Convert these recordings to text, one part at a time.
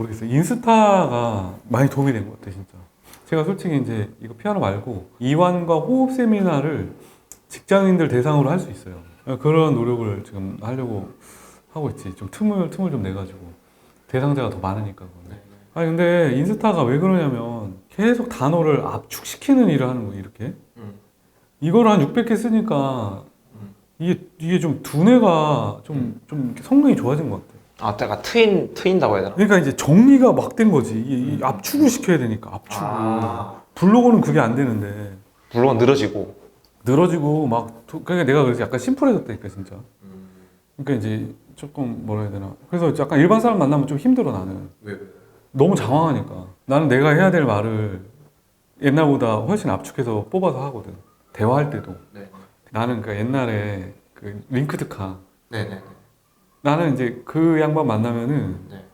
모르겠어요. 인스타가 많이 도움이 된 것 같아요, 진짜. 제가 솔직히 이제 이거 피아노 말고 이완과 호흡 세미나를 직장인들 대상으로 할 수 있어요. 그런 노력을 지금 하려고 하고 있지. 좀 틈을 좀 내가지고 대상자가 더 많으니까. 아니 근데 인스타가 왜 그러냐면 계속 단어를 압축시키는 일을 하는 거예요, 이렇게. 이거를 한 600개 쓰니까 이게 좀 두뇌가 좀 이렇게 성능이 좋아진 것 같아요. 아, 때가 트인다고 해야 되나? 그러니까 이제 정리가 막 된 거지. 이 압축을 시켜야 되니까 압축을. 블로그는 그게 안 되는데 물론 늘어지고. 늘어지고 막 그러니까 내가 그래서 약간 심플해졌다니까 진짜. 그러니까 이제 조금 뭐라 해야 되나. 그래서 약간 일반 사람 만나면 좀 힘들어 나는. 왜? 너무 장황하니까. 나는 내가 해야 될 말을 옛날보다 훨씬 압축해서 뽑아서 하거든. 대화할 때도. 네. 나는 그 옛날에 그 링크드카. 네네. 나는 이제 그 양반 만나면은 네.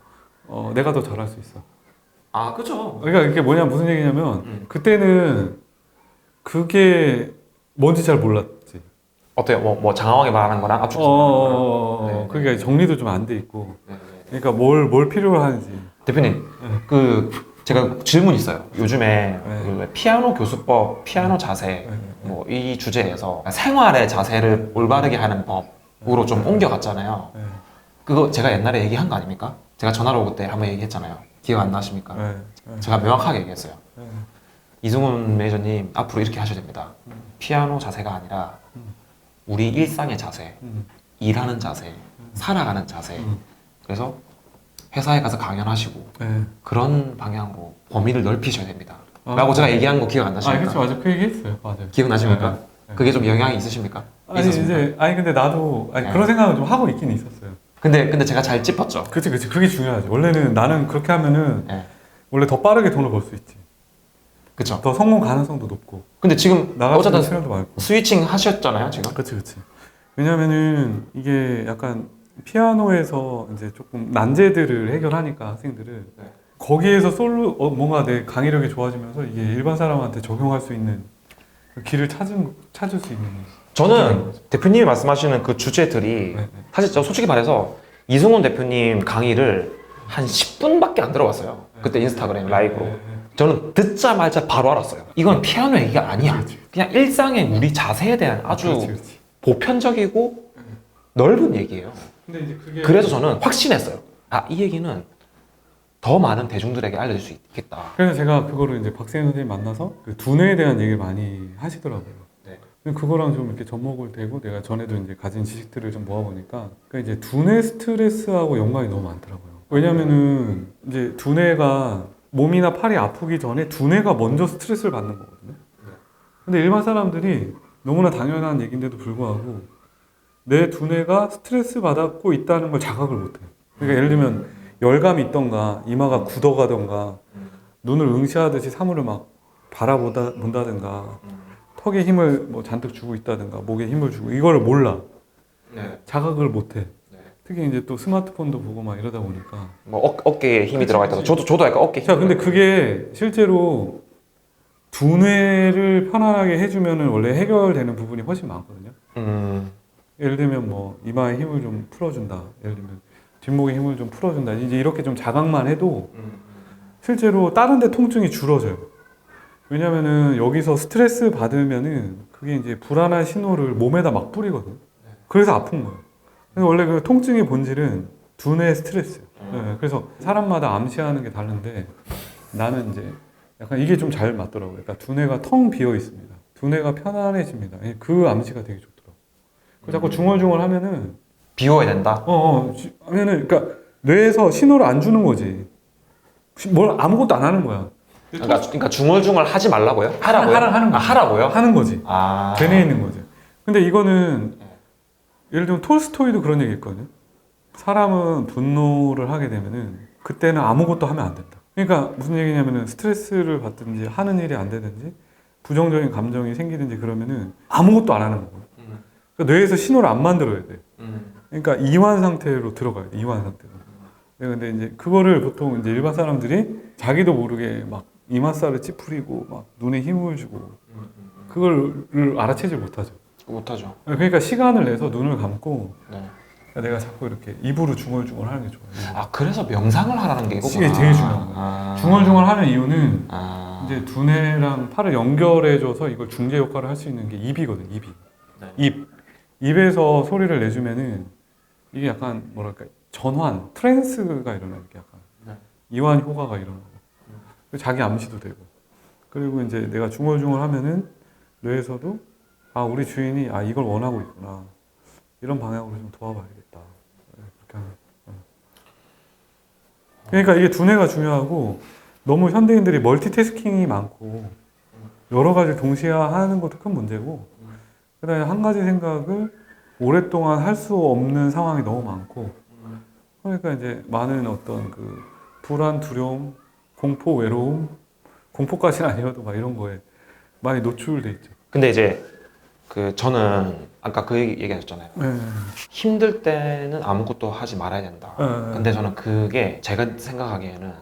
내가 더 잘할 수 있어. 아, 그죠. 그러니까 이게 뭐냐 무슨 얘기냐면 그때는 그게 뭔지 잘 몰랐지. 어때요? 뭐 장황하게 말하는 거랑 압축. 네. 그러니까 정리도 좀 안 돼 있고. 네. 그러니까 뭘 필요로 하는지. 대표님, 그 제가 질문 있어요. 요즘에 네. 그 피아노 교수법, 피아노 자세 뭐 이 주제에서 생활의 자세를 올바르게 하는 법으로 좀 옮겨갔잖아요. 네. 그거 제가 옛날에 얘기한 거 아닙니까? 제가 전화로 그때 한번 얘기했잖아요. 기억 안 나십니까? 네. 제가 명확하게 얘기했어요. 네. 이승훈 매니저님 앞으로 이렇게 하셔야 됩니다. 피아노 자세가 아니라 우리 일상의 자세, 일하는 자세, 살아가는 자세. 그래서 회사에 가서 강연하시고 네. 그런 방향으로 범위를 넓히셔야 됩니다. 아, 라고 제가 얘기한 거 기억 안 나십니까? 그렇죠, 맞아. 그 얘기 했어요, 맞아요. 기억나십니까? 네, 네. 그게 좀 영향이 있으십니까? 있었습니까? 근데 나도 네. 그런 생각을 좀 하고 있긴 있었어요. 근데 제가 잘 짚었죠. 그치, 그게 중요하지. 원래는 나는 그렇게 하면은 네. 원래 더 빠르게 돈을 벌 수 있지. 그쵸. 더 성공 가능성도 높고. 근데 지금 나갈 수 있는 어쨌든 시간도 많고. 스위칭 하셨잖아요, 지금. 그치. 왜냐면은 이게 약간 피아노에서 이제 조금 난제들을 해결하니까 학생들을 네. 거기에서 뭔가 내 강의력이 좋아지면서 이게 일반 사람한테 적용할 수 있는 그 길을 찾을 수 있는. 저는 대표님이 말씀하시는 그 주제들이 네. 사실 저 솔직히 말해서 이승훈 대표님 강의를 한 10분밖에 안 들어봤어요. 그때 인스타그램 라이브로. 저는 듣자마자 바로 알았어요. 이건 피아노 얘기가 아니야. 그냥 일상의 우리 자세에 대한 아주 그렇지. 보편적이고 넓은 얘기예요. 근데 이제 그게 그래서 저는 확신했어요. 아, 이 얘기는 더 많은 대중들에게 알려줄 수 있겠다. 그래서 제가 그거를 이제 박세현 선생님 만나서 그 두뇌에 대한 얘기를 많이 하시더라고요. 네. 근데 그거랑 좀 이렇게 접목을 되고 내가 전에도 이제 가진 지식들을 좀 모아보니까 그러니까 이제 두뇌 스트레스하고 연관이 너무 많더라고요. 왜냐면은 이제 두뇌가 몸이나 팔이 아프기 전에 두뇌가 먼저 스트레스를 받는 거거든요. 근데 일반 사람들이 너무나 당연한 얘기인데도 불구하고 내 두뇌가 스트레스 받고 있다는 걸 자각을 못해요. 그러니까 예를 들면 열감이 있던가 이마가 굳어가던가 눈을 응시하듯이 사물을 막 바라본다든가 턱에 힘을 뭐 잔뜩 주고 있다든가 목에 힘을 주고 이거를 몰라. 네. 자각을 못해. 네. 특히 이제 또 스마트폰도 보고 막 이러다 보니까. 뭐 어깨에 힘이 들어가 있다고. 저도 약간 어깨 힘. 자, 근데 그게 실제로 두뇌를 편안하게 해주면은 원래 해결되는 부분이 훨씬 많거든요. 예를 들면 뭐 이마에 힘을 좀 풀어준다. 예를 들면 뒷목에 힘을 좀 풀어준다. 이제 이렇게 좀 자각만 해도 실제로 다른 데 통증이 줄어져요. 왜냐면은 여기서 스트레스 받으면은 그게 이제 불안한 신호를 몸에다 막 뿌리거든. 그래서 아픈 거예요. 근데 원래 그 통증의 본질은 두뇌 스트레스예요. 네, 그래서 사람마다 암시하는 게 다른데 나는 이제 약간 이게 좀 잘 맞더라고요. 그러니까 두뇌가 텅 비어 있습니다. 두뇌가 편안해집니다. 그 암시가 되게 좋더라고요. 자꾸 중얼중얼 하면은 비워야 된다. 하면은 그러니까 뇌에서 신호를 안 주는 거지. 뭘 아무것도 안 하는 거야. 그러니까 중얼중얼 하지 말라고요? 하라고요? 하는 거지. 하라고요? 하는 거지. 아. 되뇌 있는 거지. 근데 이거는 예를 들면 톨스토이도 그런 얘기 했거든요. 사람은 분노를 하게 되면은 그때는 아무것도 하면 안 된다. 그러니까 무슨 얘기냐면은 스트레스를 받든지 하는 일이 안 되든지 부정적인 감정이 생기든지 그러면은 아무것도 안 하는 거고. 그러니까 뇌에서 신호를 안 만들어야 돼. 그러니까 이완 상태로 들어가야 돼. 이완 상태로. 근데 이제 그거를 보통 이제 일반 사람들이 자기도 모르게 막 이마살을 찌푸리고 막 눈에 힘을 주고 그걸 알아채지 못하죠. 못하죠. 그러니까 시간을 내서 눈을 감고 네. 내가 자꾸 이렇게 입으로 중얼중얼 하는 게 좋아요. 아 그래서 명상을 하라는 게 이거구나. 이게 되게 중요한 거예요. 아. 중얼중얼 하는 이유는 아. 이제 두뇌랑 팔을 연결해줘서 이걸 중재 역할을 할 수 있는 게 입이거든. 입이. 네. 입에서 소리를 내주면은 이게 약간 뭐랄까 전환, 트랜스가 일어나는 게 약간 네. 이완 효과가 일어나고 자기 암시도 되고 그리고 이제 내가 중얼중얼 하면은 뇌에서도 아 우리 주인이 아 이걸 원하고 있구나 이런 방향으로 좀 도와봐야겠다 그렇게 하는. 그러니까 이게 두뇌가 중요하고 너무 현대인들이 멀티태스킹이 많고 여러 가지 동시에 하는 것도 큰 문제고 그다음에 한 가지 생각을 오랫동안 할 수 없는 상황이 너무 많고 그러니까 이제 많은 어떤 그 불안, 두려움, 공포, 외로움 공포까지는 아니어도 막 이런 거에 많이 노출돼 있죠. 근데 이제 그 저는 아까 그 얘기하셨잖아요. 네. 힘들 때는 아무것도 하지 말아야 된다. 네. 근데 저는 그게 제가 생각하기에는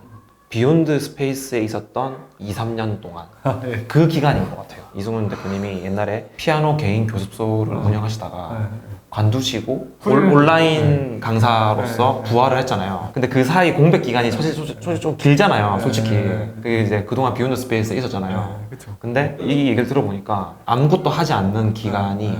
비욘드 스페이스에 있었던 2, 3년 동안 네. 그 기간인 것 같아요. 이승훈 대표님이 옛날에 피아노 개인 교습소를 운영하시다가 네. 관두시고 훌륭한- 온라인 강사로서 네. 부활을 했잖아요. 근데 그 사이 공백 기간이 솔직히 좀 길잖아요. 솔직히. 네. 그게 이제 그동안 비욘드 스페이스에 있었잖아요. 그렇죠. 근데 이 얘기를 들어보니까 아무것도 하지 않는 기간이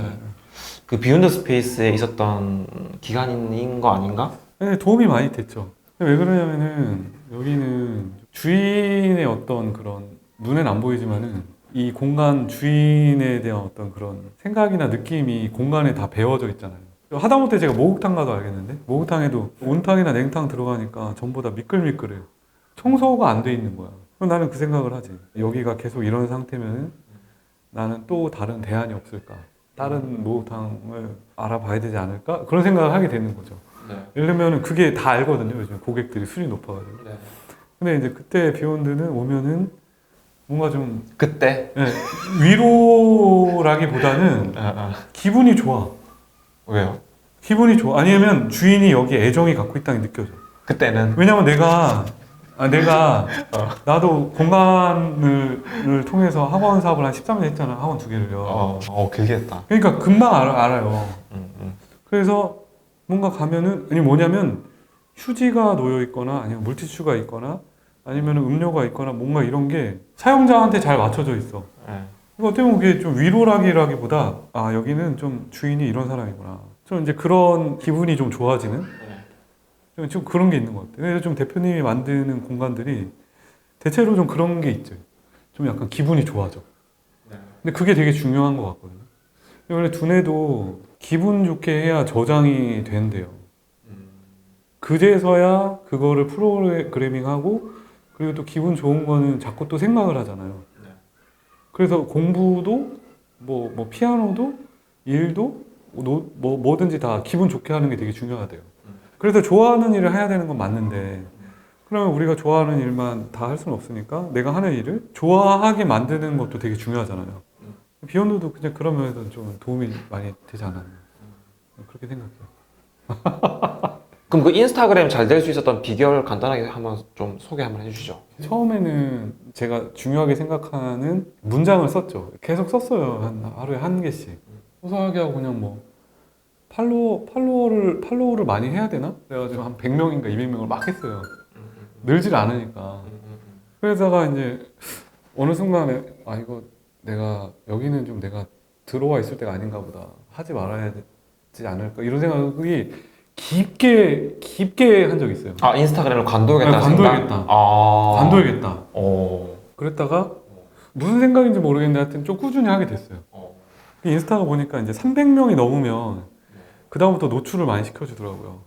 그 비욘드 스페이스에 있었던 기간인 거 아닌가? 네, 도움이 많이 됐죠. 왜 그러냐면은 여기는 주인의 어떤 그런 눈엔 안 보이지만은 이 공간 주인에 대한 어떤 그런 생각이나 느낌이 공간에 다 배어져 있잖아요. 하다못해 제가 목욕탕 가도 알겠는데 목욕탕에도 온탕이나 냉탕 들어가니까 전부 다 미끌미끌해. 청소가 안 돼 있는 거야. 그럼 나는 그 생각을 하지. 여기가 계속 이런 상태면은 나는 또 다른 대안이 없을까? 다른 목욕탕을 알아봐야 되지 않을까? 그런 생각을 하게 되는 거죠. 네. 예를 들면 그게 다 알거든요. 요즘 고객들이 수준이 높아가지고. 근데 이제 그때 비욘드는 오면은 뭔가 좀 그때? 예, 위로라기보다는 기분이 좋아. 왜요? 기분이 좋아. 아니면 주인이 여기 애정이 갖고 있다는 게 느껴져. 그때는? 왜냐면 내가 나도 공간을 통해서 학원 사업을 한 13년 했잖아. 학원 2개를요. 길게 했다. 그러니까 금방 알아요. 음. 그래서 뭔가 가면은 아니 뭐냐면 휴지가 놓여 있거나 아니면 물티슈가 있거나 아니면 음료가 있거나 뭔가 이런 게 사용자한테 잘 맞춰져 있어. 네. 그러니까 어떻게 보면 그게 좀 위로라기보다 아 여기는 좀 주인이 이런 사람이구나. 좀 이제 그런 기분이 좀 좋아지는 좀 그런 게 있는 것 같아요. 그래서 좀 대표님이 만드는 공간들이 대체로 좀 그런 게 있죠. 좀 약간 기분이 좋아져. 근데 그게 되게 중요한 것 같거든요. 원래 두뇌도 기분 좋게 해야 저장이 된대요. 그제서야 그거를 프로그래밍하고 그리고 또 기분 좋은 거는 자꾸 또 생각을 하잖아요. 그래서 공부도 뭐 피아노도 일도 뭐든지 다 기분 좋게 하는 게 되게 중요하대요. 그래서 좋아하는 일을 해야 되는 건 맞는데 그러면 우리가 좋아하는 일만 다 할 수는 없으니까 내가 하는 일을 좋아하게 만드는 것도 되게 중요하잖아요. 비욘드도 그냥 그런 면에서 좀 도움이 많이 되지 않았나 그렇게 생각해요. 그럼 그 인스타그램 잘 될 수 있었던 비결 간단하게 한번 좀 소개 한번 해주시죠. 처음에는 제가 중요하게 생각하는 문장을 썼죠. 계속 썼어요. 한 하루에 한 개씩. 소소하게 하고 그냥 뭐 팔로워를 많이 해야 되나? 그래가지고 한 100명인가 200명을 막 했어요. 늘질 않으니까. 그러다가 이제 어느 순간에 아 이거 내가 여기는 좀 내가 들어와 있을 때가 아닌가 보다. 하지 말아야 되지 않을까 이런 생각이 깊게 한 적이 있어요. 아 인스타그램을 관둬야겠다 생각? 관둬야겠다. 관둬야겠다. 그랬다가 무슨 생각인지 모르겠는데 하여튼 좀 꾸준히 하게 됐어요. 인스타가 보니까 이제 300명이 넘으면 그 다음부터 노출을 많이 시켜주더라고요.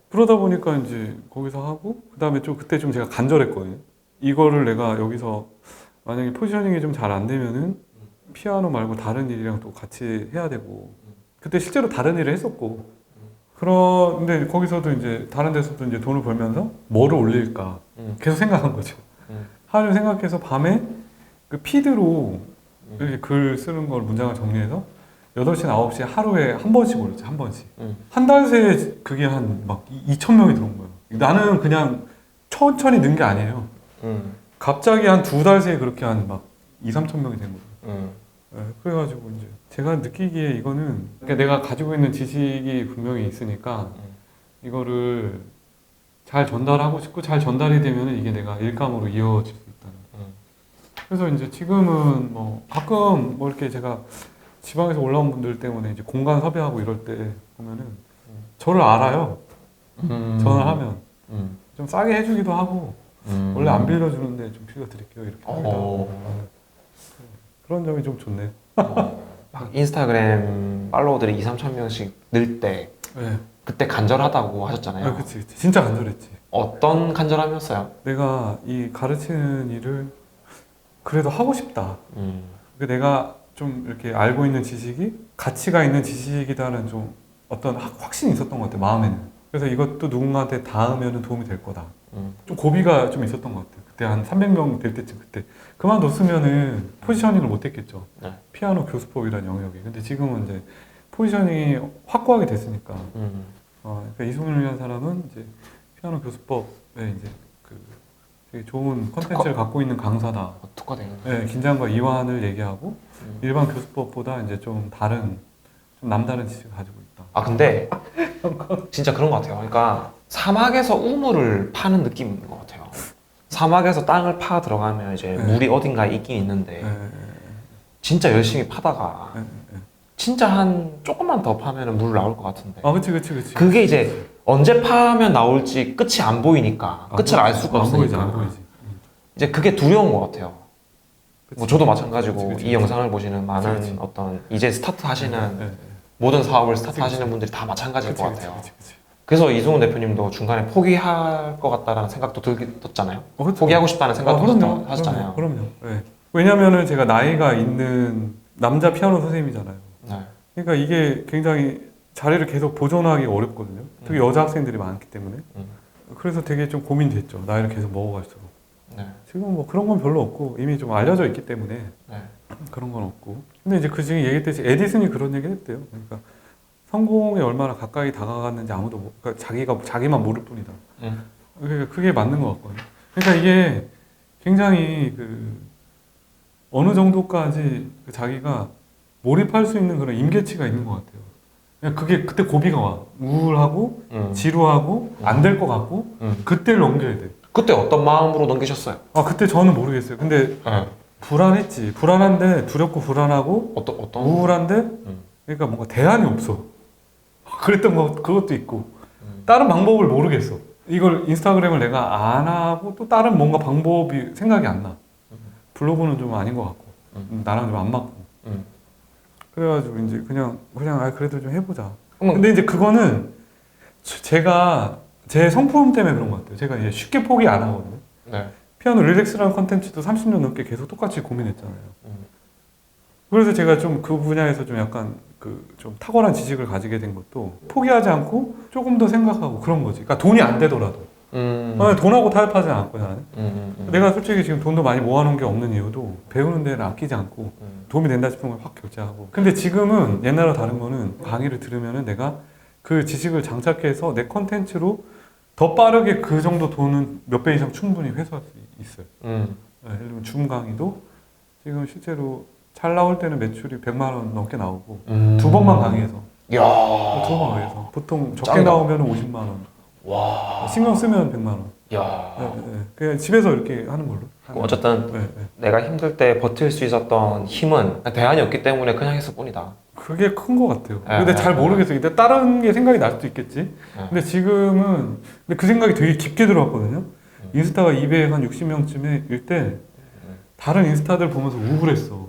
그러다 보니까 이제 거기서 하고 그 다음에 좀 그때 좀 제가 간절했거든요. 이거를 내가 여기서 만약에 포지셔닝이 좀 잘 안 되면은 피아노 말고 다른 일이랑 또 같이 해야 되고 그때 실제로 다른 일을 했었고 그런데 거기서도 이제 다른 데서도 이제 돈을 벌면서 뭐를 올릴까 계속 생각한 거죠. 하루 생각해서 밤에 그 피드로 이렇게 글 쓰는 걸 문장을 정리해서 8시, 9시에 하루에 한 번씩 올렸지, 한 번씩. 한 달 새에 그게 한 막 2,000명이 들어온 거예요. 나는 그냥 천천히 는 게 아니에요. 갑자기 한 2달 새에 그렇게 한 막 2, 3천 명이 된 거예요. 네, 그래가지고 이제 제가 느끼기에 이거는 그러니까 내가 가지고 있는 지식이 분명히 있으니까 이거를 잘 전달하고 싶고 잘 전달이 되면 이게 내가 일감으로 이어질 수 있다는. 그래서 이제 지금은 뭐 가끔 뭐 이렇게 제가 지방에서 올라온 분들 때문에 이제 공간 섭외하고 이럴 때 보면은 저를 알아요. 전화하면 좀 싸게 해주기도 하고 원래 안 빌려주는데 좀 빌려드릴게요 이렇게 합니다. 그런 점이 좀 좋네요. 막 인스타그램 팔로워들이 2, 3천 명씩 늘 때 네. 그때 간절하다고 하셨잖아요. 아, 그치. 진짜 간절했지. 어떤 간절함이었어요? 내가 이 가르치는 일을 그래도 하고 싶다. 내가 좀 이렇게 알고 있는 지식이 가치가 있는 지식이다는 좀 어떤 확신이 있었던 것 같아, 마음에는. 그래서 이것도 누군가한테 닿으면 도움이 될 거다. 좀 고비가 좀 있었던 것 같아요. 그때 한 300명 될 때쯤 그때 그만뒀으면은 포지셔닝을 못 했겠죠. 네. 피아노 교수법이라는 영역이. 근데 지금은 이제 포지셔닝이 확고하게 됐으니까. 그러니까 이승훈이라는 사람은 이제 피아노 교수법에 이제 그 되게 좋은 컨텐츠를 갖고 있는 강사다. 특화된. 네, 긴장과 이완을 얘기하고 일반 교수법보다 이제 좀 다른, 좀 남다른 지식을 가지고 있다. 아 근데 진짜 그런 것 같아요. 그러니까 사막에서 우물을 파는 느낌인 것 같아요. 사막에서 땅을 파 들어가면 이제 네. 물이 어딘가에 있긴 있는데 진짜 열심히 파다가 진짜 한 조금만 더 파면 물 나올 것 같은데. 아, 그치. 그게 이제 언제 파면 나올지 끝이 안 보이니까 끝을 알 수가 없으니까 안 보이지. 이제 그게 두려운 것 같아요. 그치. 뭐 저도 마찬가지고 그치. 이 영상을 보시는 많은 그치. 어떤 이제 스타트 하시는 네. 모든 사업을 스타트 그치. 하시는 분들이 다 마찬가지일 것 같아요. 그치. 그래서 이승훈 대표님도 중간에 포기할 것 같다라는 생각도 들었잖아요. 그렇죠. 포기하고 싶다는 생각도 그럼요. 하셨잖아요. 그럼요. 네. 왜냐면은 제가 나이가 있는 남자 피아노 선생님이잖아요. 네. 그러니까 이게 굉장히 자리를 계속 보존하기가 어렵거든요. 특히 여자 학생들이 많기 때문에. 그래서 되게 좀 고민됐죠. 나이를 계속 먹어갈수록. 네. 지금 뭐 그런 건 별로 없고 이미 좀 알려져 있기 때문에 네. 그런 건 없고. 근데 이제 그 중에 얘기했듯이 에디슨이 그런 얘기 했대요. 그러니까 성공에 얼마나 가까이 다가갔는지 아무도 그러니까 자기만 모를 뿐이다. 그게 맞는 것 같거든요. 그러니까 이게 굉장히 그 어느 정도까지 자기가 몰입할 수 있는 그런 임계치가 있는 것 같아요. 그냥 그게 그때 고비가 와. 우울하고 지루하고 안 될 것 같고 그때를 넘겨야 돼. 그때 어떤 마음으로 넘기셨어요? 아, 그때 저는 모르겠어요. 근데 불안했지. 불안한데 두렵고 불안하고 어떤 우울한데 그러니까 뭔가 대안이 없어. 그랬던 거 그것도 있고 다른 방법을 모르겠어. 이걸 인스타그램을 내가 안 하고 또 다른 뭔가 방법이 생각이 안 나. 블로그는 좀 아닌 것 같고 나랑 좀 안 맞고. 그래가지고 이제 그냥 그래도 좀 해보자. 근데 이제 그거는 제가 제 성품 때문에 그런 것 같아요. 제가 이제 쉽게 포기 안 하거든요. 네. 피아노 릴렉스라는 컨텐츠도 30년 넘게 계속 똑같이 고민했잖아요. 그래서 제가 좀 그 분야에서 좀 약간 좀 탁월한 지식을 가지게 된 것도 포기하지 않고 조금 더 생각하고 그런 거지. 그러니까 돈이 안 되더라도. 돈하고 타협하지 않거든요. 내가 솔직히 지금 돈도 많이 모아놓은 게 없는 이유도 배우는 데는 아끼지 않고 도움이 된다 싶은 걸 확 결제하고. 근데 지금은 옛날과 다른 거는 강의를 들으면은 내가 그 지식을 장착해서 내 컨텐츠로 더 빠르게 그 정도 돈은 몇 배 이상 충분히 회수할 수 있어요. 예를 들면 줌 강의도 지금 실제로 잘 나올 때는 매출이 100만 원 넘게 나오고 두 번만 강의해서. 이야. 두 번 강의해서. 보통 적게 짱이다. 나오면 50만 원. 와. 신경 쓰면 100만 원. 야. 그냥 집에서 이렇게 하는 걸로. 어쨌든 내가 힘들 때 버틸 수 있었던 힘은 대안이 없기 때문에 그냥 했을 뿐이다. 그게 큰 것 같아요. 근데 잘 모르겠어요. 근데 다른 게 생각이 날 수도 있겠지. 근데 지금은 근데 그 생각이 되게 깊게 들어왔거든요. 인스타가 260명쯤일 때 다른 인스타들 보면서 우울했어.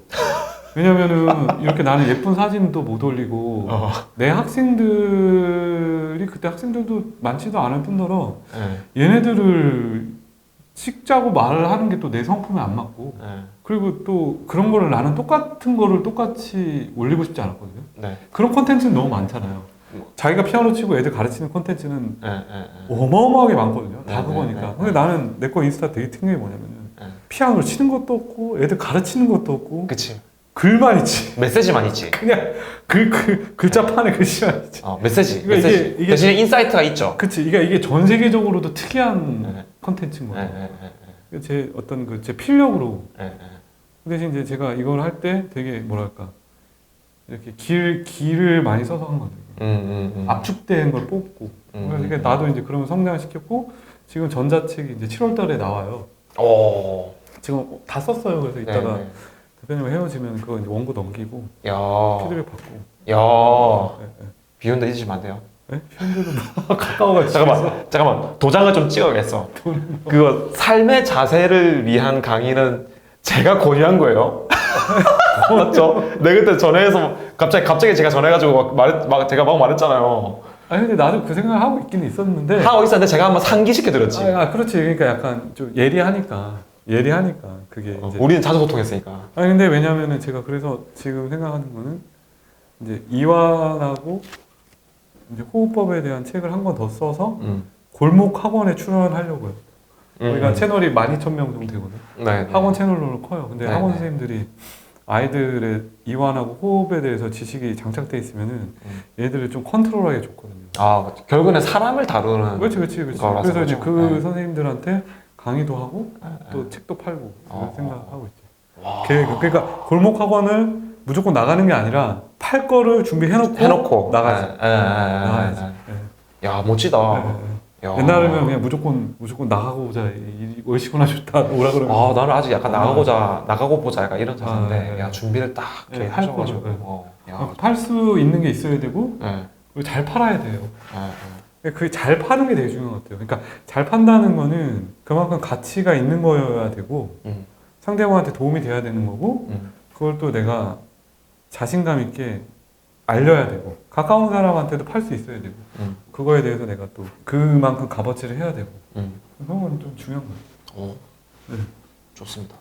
왜냐면은 이렇게 나는 예쁜 사진도 못 올리고 내 학생들이 그때 학생들도 많지도 않을 뿐더러 얘네들을 찍자고 말을 하는 게 또 내 성품에 안 맞고 그리고 또 그런 거를 나는 똑같은 거를 똑같이 올리고 싶지 않았거든요. 그런 콘텐츠는 너무 많잖아요. 자기가 피아노 치고 애들 가르치는 콘텐츠는 어마어마하게 많거든요. 다 그거니까. 근데 나는 내 거 인스타 되게 특이한 게 뭐냐면은 피아노를 치는 것도 없고 애들 가르치는 것도 없고 그치. 글만 있지. 메시지만 있지. 그냥 글자판에 글씨만 있지. 메시지. 그러니까 메시지. 이게 대신에 인사이트가 있죠. 그치. 이게 전 세계적으로도 특이한 컨텐츠인 거죠. 네. 제 어떤 제 필력으로. 그 대신 이제 제가 이걸 할 때 되게 뭐랄까 이렇게 길을 많이 써서 한 거죠. 압축된 걸 뽑고 그러니까 나도 이제 그러면 성장을 시켰고 지금 전자책이 이제 7월달에 나와요. 오. 지금 다 썼어요. 그래서 이따가 네네. 대표님 헤어지면 그거 이제 원고 넘기고 야. 피드백 받고. 야. 네. 비욘드 잊으시면 안 돼요. 네? 피드백은 가까워가지고. 잠깐만. 도장을 좀 찍어야겠어. 그거 삶의 자세를 위한 강의는 제가 권유한 거예요. 맞죠? 내 그때 전화해서 갑자기 제가 전화해가지고 제가 막 말했잖아요. 아니 근데 나도 그 생각을 하고 있긴 있었는데. 하고 있었는데 제가 한번 상기시켜 드렸지. 그렇지. 그러니까 약간 좀 예리하니까 그게 이제. 우리는 자주 소통했으니까. 아니 근데 왜냐면은 제가 그래서 지금 생각하는 거는 이제 이완하고 이제 호흡법에 대한 책을 한 권 더 써서 골목 학원에 출연하려고요. 우리가 채널이 12,000명 정도 되거든. 네. 학원 채널로 커요. 근데 네, 학원 네. 선생님들이 아이들의 이완하고 호흡에 대해서 지식이 장착돼 있으면은 얘들을 좀 컨트롤하기 좋거든요. 아, 결국에는 사람을 다루는. 그렇지. 거라서 그래서 이제 그렇죠. 그 네. 선생님들한테 강의도 하고 네. 또 책도 팔고 그런 생각하고 있죠. 와. 그러니까 골목 학원을 무조건 나가는 게 아니라 팔 거를 준비해놓고 나가지. 나가야지. 네. 야, 멋지다. 네. 야. 옛날에는 그냥 무조건 나가고자 얼씨구나 좋다 오라 그러면. 아, 나는 아직 약간 나가고 보자 약간 이런 자세인데, 네. 야, 준비를 딱 이렇게 네, 할 하셔가지고. 거죠. 야. 팔 수 있는 게 있어야 되고 네. 그리고 잘 팔아야 돼요. 네. 그게 잘 파는 게 되게 중요한 것 같아요. 그러니까 잘 판다는 거는 그만큼 가치가 있는 거여야 되고 상대방한테 도움이 돼야 되는 거고 그걸 또 내가 자신감 있게 알려야 되고 가까운 사람한테도 팔 수 있어야 되고 그거에 대해서 내가 또 그만큼 값어치를 해야 되고 그런 건 좀 중요한 거예요. 오. 네. 좋습니다.